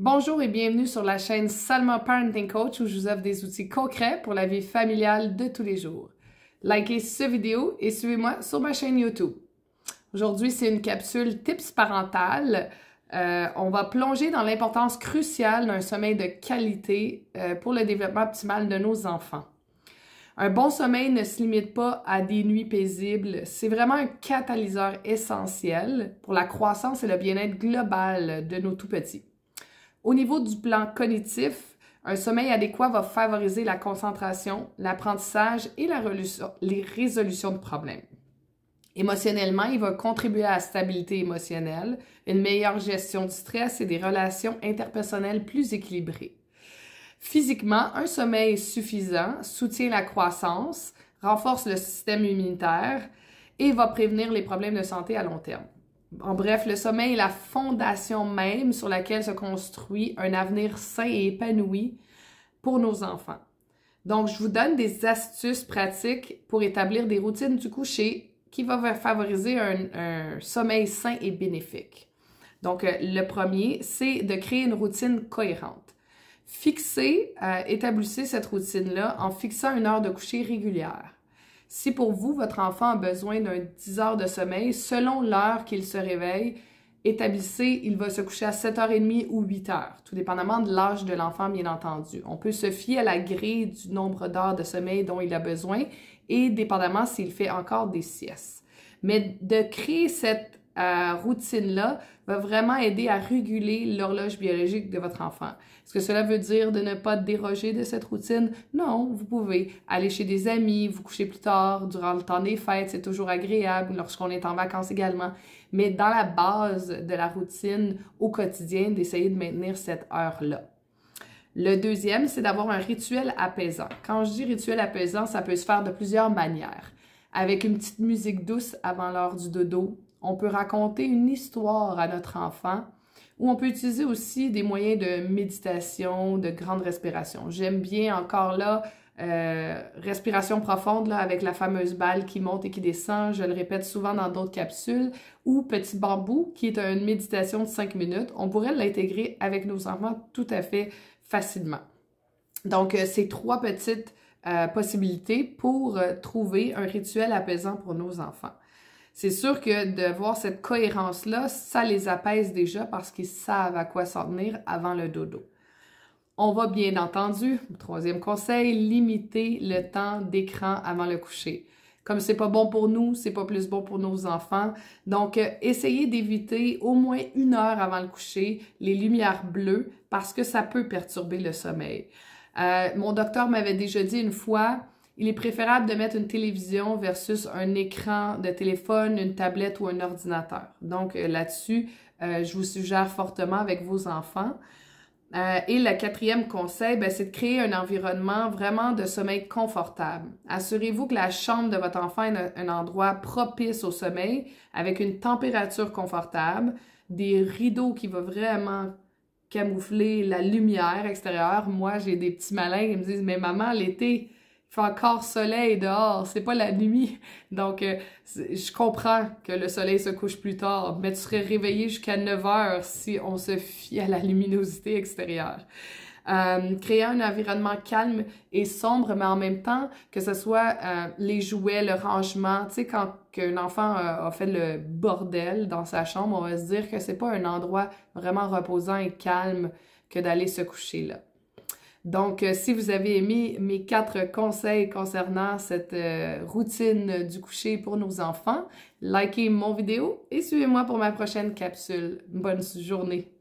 Bonjour et bienvenue sur la chaîne Salma Parenting Coach où je vous offre des outils concrets pour la vie familiale de tous les jours. Likez cette vidéo et suivez-moi sur ma chaîne YouTube. Aujourd'hui, c'est une capsule tips parental. On va plonger dans l'importance cruciale d'un sommeil de qualité pour le développement optimal de nos enfants. Un bon sommeil ne se limite pas à des nuits paisibles, c'est vraiment un catalyseur essentiel pour la croissance et le bien-être global de nos tout-petits. Au niveau du plan cognitif, un sommeil adéquat va favoriser la concentration, l'apprentissage et les résolutions de problèmes. Émotionnellement, il va contribuer à la stabilité émotionnelle, une meilleure gestion du stress et des relations interpersonnelles plus équilibrées. Physiquement, un sommeil suffisant soutient la croissance, renforce le système immunitaire et va prévenir les problèmes de santé à long terme. En bref, le sommeil est la fondation même sur laquelle se construit un avenir sain et épanoui pour nos enfants. Donc, je vous donne des astuces pratiques pour établir des routines du coucher qui vont favoriser un sommeil sain et bénéfique. Donc, le premier, c'est de créer une routine cohérente. Établissez cette routine-là en fixant une heure de coucher régulière. Si pour vous, votre enfant a besoin d'un 10 heures de sommeil, selon l'heure qu'il se réveille, établissez, il va se coucher à 7h30 ou 8h, tout dépendamment de l'âge de l'enfant, bien entendu. On peut se fier à la grille du nombre d'heures de sommeil dont il a besoin et dépendamment s'il fait encore des siestes. Mais de créer cette routine-là va vraiment aider à réguler l'horloge biologique de votre enfant. Est-ce que cela veut dire de ne pas déroger de cette routine? Non, vous pouvez aller chez des amis, vous coucher plus tard, durant le temps des fêtes, c'est toujours agréable, lorsqu'on est en vacances également. Mais dans la base de la routine au quotidien, d'essayer de maintenir cette heure-là. Le deuxième, c'est d'avoir un rituel apaisant. Quand je dis rituel apaisant, ça peut se faire de plusieurs manières. Avec une petite musique douce avant l'heure du dodo, on peut raconter une histoire à notre enfant ou on peut utiliser aussi des moyens de méditation, de grande respiration. J'aime bien encore là, respiration profonde là, avec la fameuse balle qui monte et qui descend. Je le répète souvent dans d'autres capsules. Ou Petit bambou, qui est une méditation de 5 minutes. On pourrait l'intégrer avec nos enfants tout à fait facilement. Donc, c'est trois petites possibilités pour trouver un rituel apaisant pour nos enfants. C'est sûr que de voir cette cohérence-là, ça les apaise déjà parce qu'ils savent à quoi s'en tenir avant le dodo. On va bien entendu, troisième conseil, limiter le temps d'écran avant le coucher. Comme c'est pas bon pour nous, c'est pas plus bon pour nos enfants. Donc, essayez d'éviter au moins 1 heure avant le coucher les lumières bleues parce que ça peut perturber le sommeil. Mon docteur m'avait déjà dit une fois, il est préférable de mettre une télévision versus un écran de téléphone, une tablette ou un ordinateur. Donc là-dessus, je vous suggère fortement avec vos enfants. Et le quatrième conseil, c'est de créer un environnement vraiment de sommeil confortable. Assurez-vous que la chambre de votre enfant est un endroit propice au sommeil avec une température confortable, des rideaux qui vont vraiment camoufler la lumière extérieure. Moi, j'ai des petits malins qui me disent « Mais maman, l'été, il fait encore soleil dehors, c'est pas la nuit. » Donc, je comprends que le soleil se couche plus tard, mais tu serais réveillé jusqu'à 9 heures si on se fie à la luminosité extérieure. Créer un environnement calme et sombre, mais en même temps, que ce soit les jouets, le rangement. Tu sais, quand un enfant a fait le bordel dans sa chambre, on va se dire que c'est pas un endroit vraiment reposant et calme que d'aller se coucher là. Donc, si vous avez aimé mes 4 conseils concernant cette routine du coucher pour nos enfants, likez mon vidéo et suivez-moi pour ma prochaine capsule. Bonne journée!